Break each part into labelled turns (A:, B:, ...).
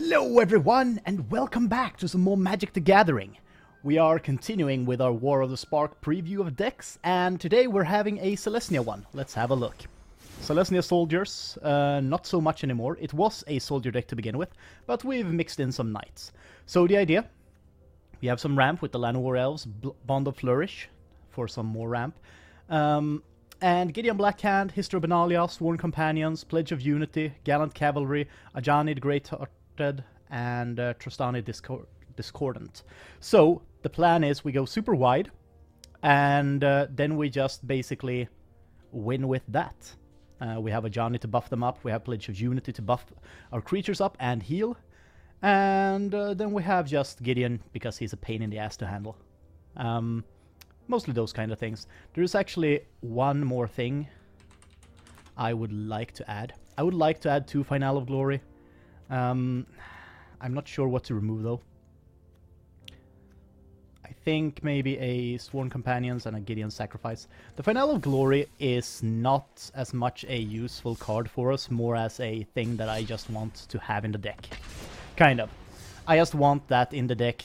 A: Hello everyone, and welcome back to some more Magic the Gathering. We are continuing with our War of the Spark preview of decks, and today we're having a Selesnya one. Let's have a look. Selesnya soldiers, not so much anymore. It was a soldier deck to begin with, but we've mixed in some knights. So the idea, we have some ramp with the Land War Elves, Bond of Flourish for some more ramp. And Gideon Blackhand, History of Benalia, Sworn Companions, Pledge of Unity, Gallant Cavalry, Ajani the Great-Hearted, and Trostani Discordant. So, the plan is we go super wide, and then we just basically win with that. We have Ajani to buff them up, we have Pledge of Unity to buff our creatures up and heal, and then we have just Gideon, because he's a pain in the ass to handle. Mostly those kind of things. There is actually one more thing I would like to add. I would like to add 2 Finale of Glory. I'm not sure what to remove though. I think maybe a Sworn Companions and a Gideon Sacrifice. The Finale of Glory is not as much a useful card for us, more as a thing that I just want to have in the deck. Kind of. I just want that in the deck.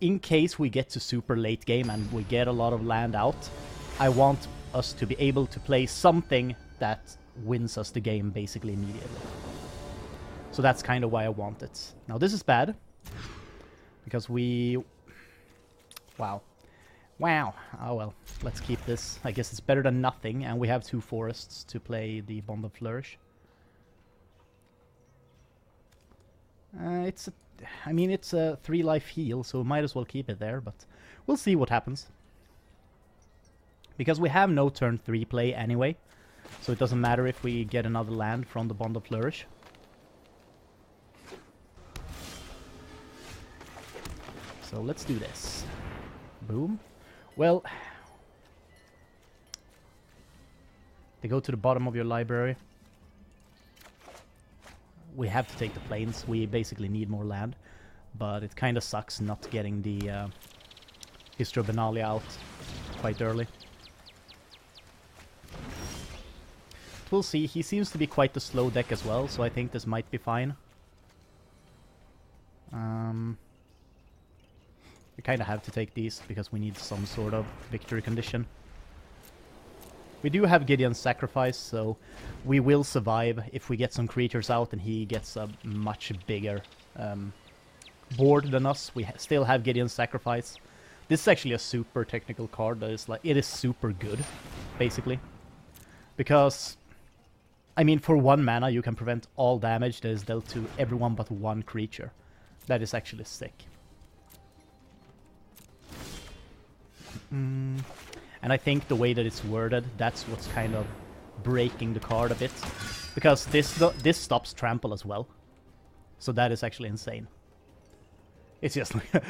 A: In case we get to super late game and we get a lot of land out, I want us to be able to play something that wins us the game basically immediately. So that's kind of why I want it. Now this is bad, because we... Wow. Oh well, let's keep this. I guess it's better than nothing, and we have 2 forests to play the Bond of Flourish. It's a 3 life heal, so might as well keep it there, but we'll see what happens. Because we have no turn 3 play anyway, so it doesn't matter if we get another land from the Bond of Flourish. So let's do this. Boom. Well, they go to the bottom of your library. We have to take the plains. We basically need more land, but it kind of sucks not getting the History of Benalia out quite early. We'll see. He seems to be quite a slow deck as well, so I think this might be fine. We kind of have to take these because we need some sort of victory condition. We do have Gideon's Sacrifice, so we will survive if we get some creatures out and he gets a much bigger board than us. We still have Gideon's Sacrifice. This is actually a super technical card that is like, it is super good, basically. Because, I mean, for 1 mana you can prevent all damage that is dealt to everyone but 1 creature. That is actually sick. And I think the way that it's worded, that's what's kind of breaking the card a bit. Because this stops trample as well. So that is actually insane. It's just like...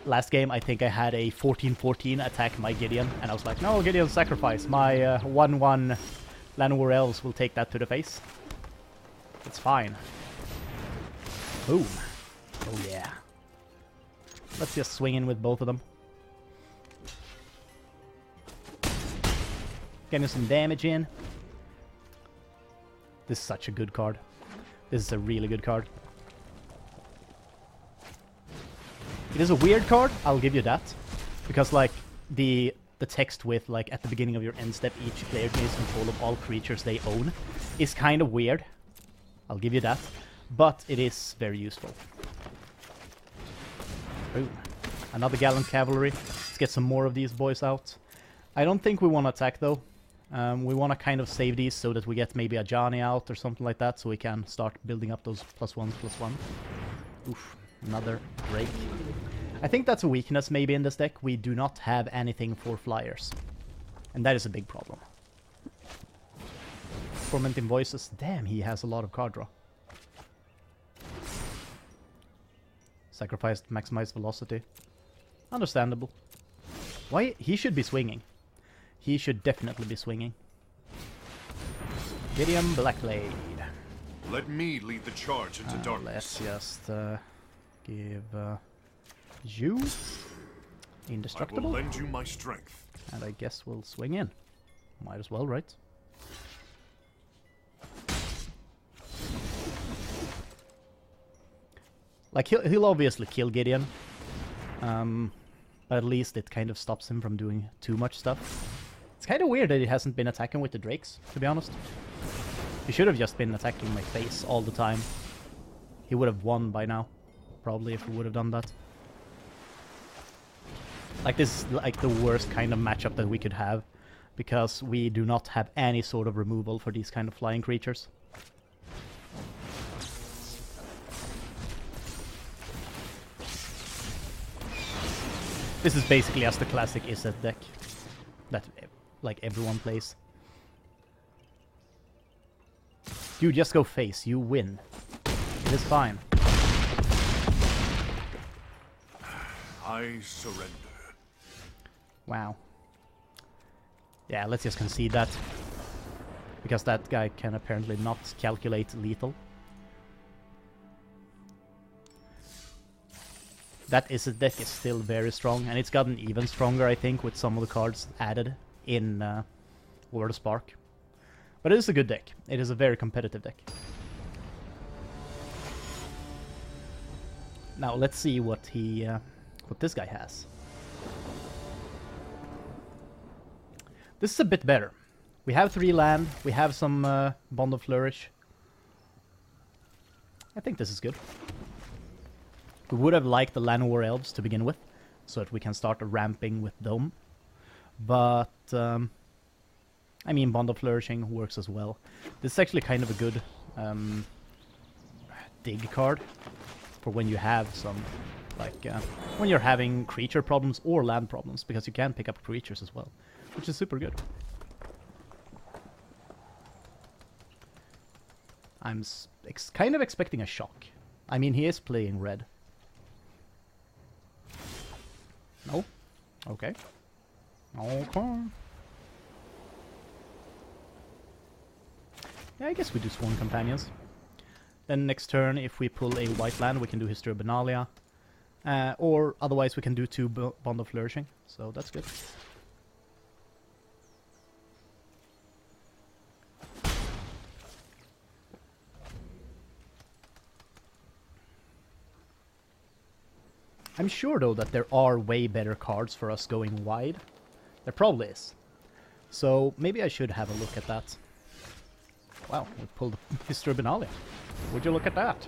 A: last game, I think I had a 14-14 attack my Gideon. And I was like, no, Gideon Sacrifice. My 1-1 Land War Elves will take that to the face. It's fine. Boom. Oh yeah. Let's just swing in with both of them. Getting some damage in. This is such a good card. This is a really good card. It is a weird card, I'll give you that. Because like the text with like at the beginning of your end step each player gains control of all creatures they own is kind of weird. I'll give you that. But it is very useful. Ooh. Another Gallant Cavalry. Let's get some more of these boys out. I don't think we want to attack though. We want to kind of save these so that we get maybe a Ajani out or something like that, so we can start building up those +1/+1. Oof, another break. I think that's a weakness maybe in this deck. We do not have anything for flyers. And that is a big problem. Tormenting Voices. Damn, he has a lot of card draw. Sacrificed maximized velocity. Understandable. Why? He should be swinging. He should definitely be swinging. Gideon Blackblade.
B: Let me lead the charge into
A: Let's
B: darkness.
A: just give you Indestructible.
B: I will lend you my strength.
A: And I guess we'll swing in. Might as well, right? Like, he'll obviously kill Gideon. But at least it kind of stops him from doing too much stuff. It's kind of weird that he hasn't been attacking with the drakes, to be honest. He should have just been attacking my face all the time. He would have won by now, probably, if he would have done that. Like, this is like the worst kind of matchup that we could have, because we do not have any sort of removal for these kind of flying creatures. This is basically as the classic Izzet deck that, like, everyone plays. You just go face, you win. It is fine.
B: I surrender.
A: Wow. Yeah, let's just concede that. Because that guy can apparently not calculate lethal. That Izzet deck is still very strong, and it's gotten even stronger, I think, with some of the cards added in War of the Spark. But it is a good deck. It is a very competitive deck. Now let's see what what this guy has. This is a bit better. We have 3 land. We have some Bond of Flourish. I think this is good. We would have liked the Llanowar Elves to begin with, so that we can start ramping with Dome. But, I mean, Bond of Flourishing works as well. This is actually kind of a good dig card for when you have some, like, when you're having creature problems or land problems, because you can pick up creatures as well, which is super good. I'm kind of expecting a shock. I mean, he is playing red. No? Okay. Okay. Yeah, I guess we do Sworn Companions. Then next turn, if we pull a white land, we can do History of Benalia. Or otherwise we can do 2 Bond of Flourishing, so that's good. I'm sure, though, that there are way better cards for us going wide. There probably is. So maybe I should have a look at that. Wow, we pulled History of Benalia. Would you look at that?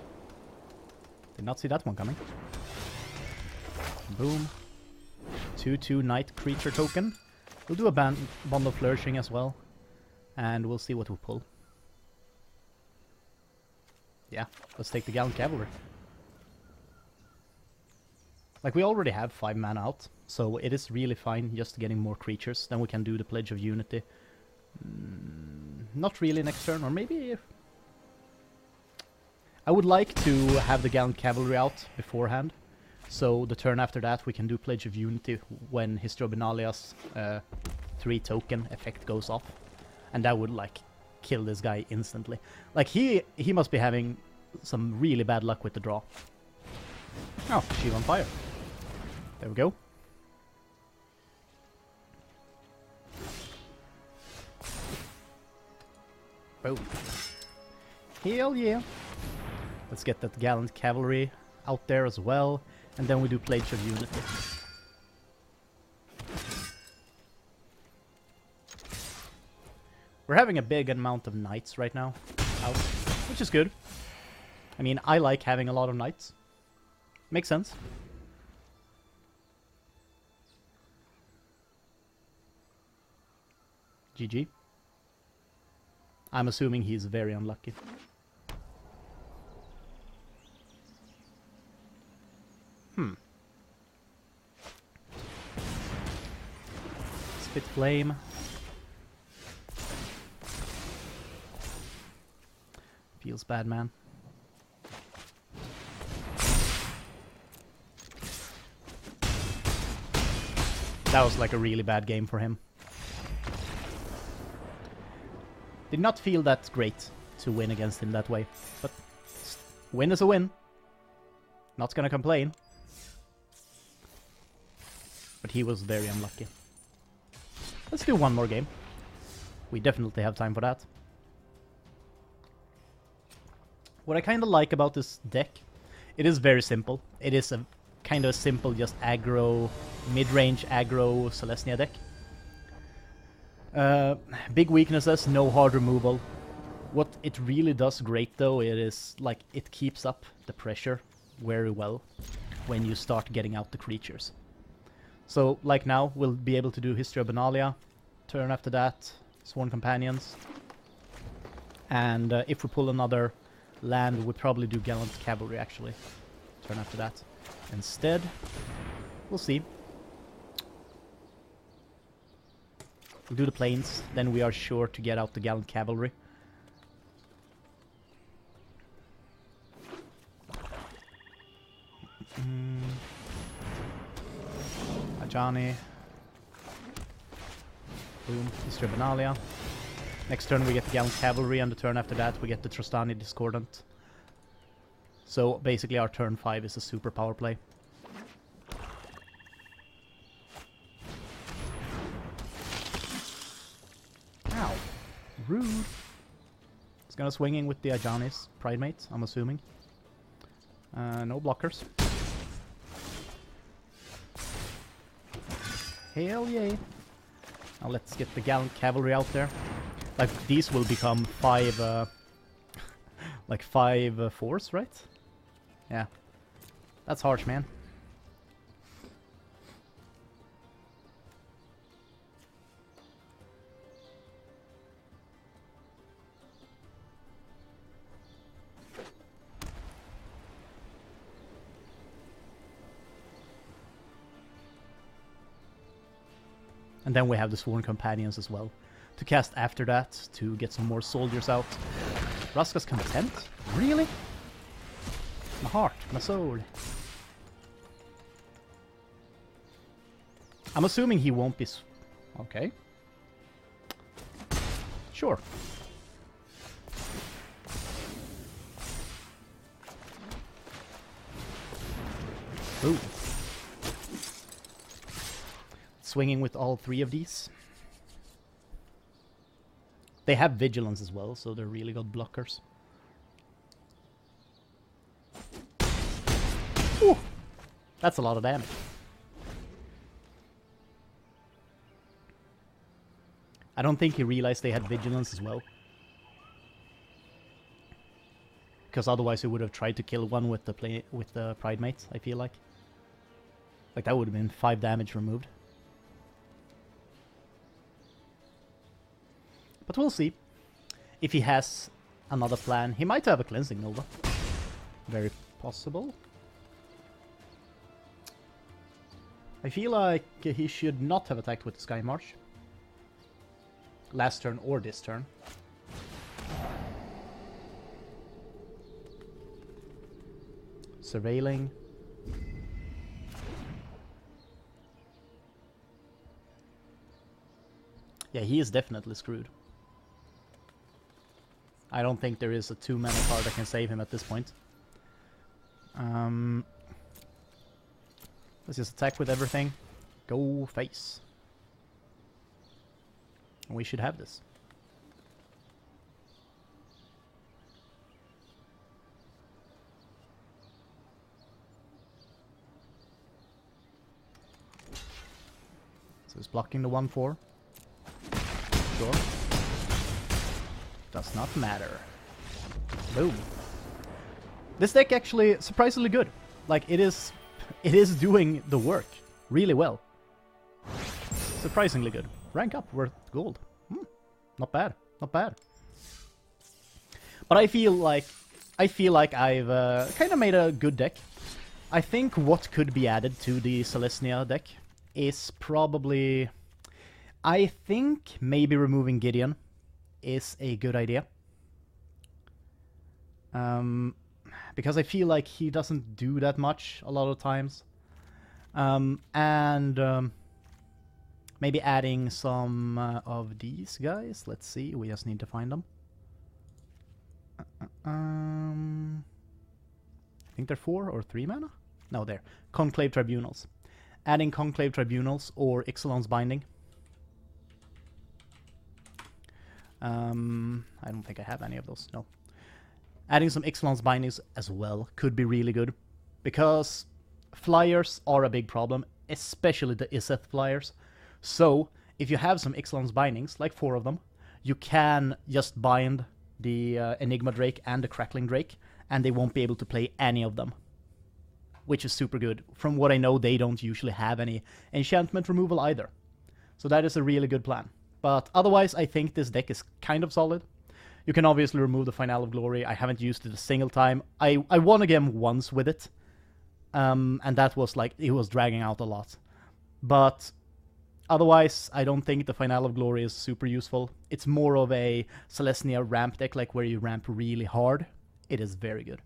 A: Did not see that one coming. Boom. 2/2 Knight Creature token. We'll do a Bond of Flourishing as well. And we'll see what we pull. Yeah, let's take the Gallant Cavalry. Like, we already have 5 mana out, so it is really fine just getting more creatures. Then we can do the Pledge of Unity. Not really next turn, or maybe if... I would like to have the Gallant Cavalry out beforehand, so the turn after that we can do Pledge of Unity when History of Benalia's 3 token effect goes off. And that would, like, kill this guy instantly. Like, he must be having some really bad luck with the draw. Oh, Shield on Fire. There we go. Boom. Hell yeah. Let's get that Gallant Cavalry out there as well. And then we do Pledge of Unity. We're having a big amount of knights right now out, which is good. I mean, I like having a lot of knights. Makes sense. GG. I'm assuming he's very unlucky. Spit Flame. Feels bad, man. That was like a really bad game for him. Did not feel that great to win against him that way, but win is a win. Not gonna complain. But he was very unlucky. Let's do one more game. We definitely have time for that. What I kind of like about this deck It is very simple. It is a kind of simple, just aggro, mid-range aggro Selesnya deck. Big weaknesses, no hard removal. What it really does great though, it is like it keeps up the pressure very well when you start getting out the creatures. So like now, we'll be able to do History of Benalia, turn after that, Sworn Companions. And if we pull another land, we'll probably do Gallant Cavalry actually, turn after that. Instead, we'll see. We'll do the plains, then we are sure to get out the Gallant Cavalry. Ajani. Boom, History of Benalia. Next turn we get the Gallant Cavalry, and the turn after that we get the Trostani Discordant. So basically our turn 5 is a super power play. Ow. Rude. It's gonna swinging with the Ajani's Pridemate, I'm assuming. No blockers. Hell yeah. Now let's get the Gallant Cavalry out there. Like, these will become 5... like 5 force, right? Yeah. That's harsh, man. And then we have the Sworn Companions as well to cast after that, to get some more soldiers out. Ruska's Content? Really? My heart, my soul. I'm assuming he won't be... Okay. Sure. Ooh. Swinging with all 3 of these. They have Vigilance as well, so they're really good blockers. Ooh, that's a lot of damage. I don't think he realized they had Vigilance as well. Because otherwise he would have tried to kill one with the Pridemate, I feel like. Like that would have been 5 damage removed. But we'll see. If he has another plan. He might have a Cleansing Nova. Very possible. I feel like he should not have attacked with the Sky March. Last turn or this turn. Surveilling. Yeah, he is definitely screwed. I don't think there is a 2-mana card that can save him at this point. Let's just attack with everything. Go face. We should have this. So he's blocking the 1/4. Sure. Does not matter. Boom. This deck actually surprisingly good. Like it is doing the work really well. Surprisingly good. Rank up worth gold. Not bad. Not bad. But I feel like I've kind of made a good deck. I think what could be added to the Selesnya deck is probably... I think maybe removing Gideon is a good idea. Because I feel like he doesn't do that much a lot of times. Maybe adding some of these guys. Let's see, we just need to find them. I think they're 4 or 3 mana? No, they're Conclave Tribunals. Adding Conclave Tribunals or Ixalan's Binding. I don't think I have any of those, no. Adding some Ixalan's Bindings as well could be really good. because flyers are a big problem, especially the Iseth flyers. So, if you have some Ixalan's bindings, like 4 of them, you can just bind the Enigma Drake and the Crackling Drake, and they won't be able to play any of them, which is super good. From what I know, they don't usually have any enchantment removal either. So that is a really good plan. But otherwise, I think this deck is kind of solid. You can obviously remove the Finale of Glory. I haven't used it a single time. I won a game once with it, and that was like, it was dragging out a lot. But otherwise, I don't think the Finale of Glory is super useful. It's more of a Selesnya ramp deck, like where you ramp really hard. It is very good.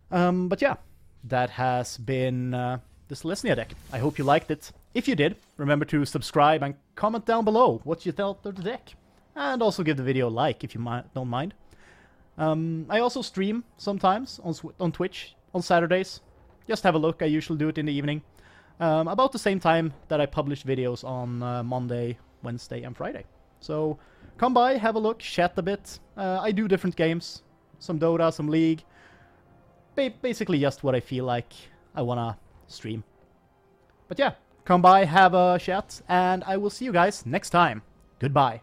A: But yeah, that has been the Selesnya deck. I hope you liked it. If you did, remember to subscribe and comment down below what you thought of the deck. And also give the video a like if you don't mind. I also stream sometimes on Twitch on Saturdays. Just have a look. I usually do it in the evening. About the same time that I publish videos on Monday, Wednesday, and Friday. So come by, have a look, chat a bit. I do different games. Some Dota, some League. Basically just what I feel like I wanna stream. But yeah, come by, have a chat, and I will see you guys next time. Goodbye.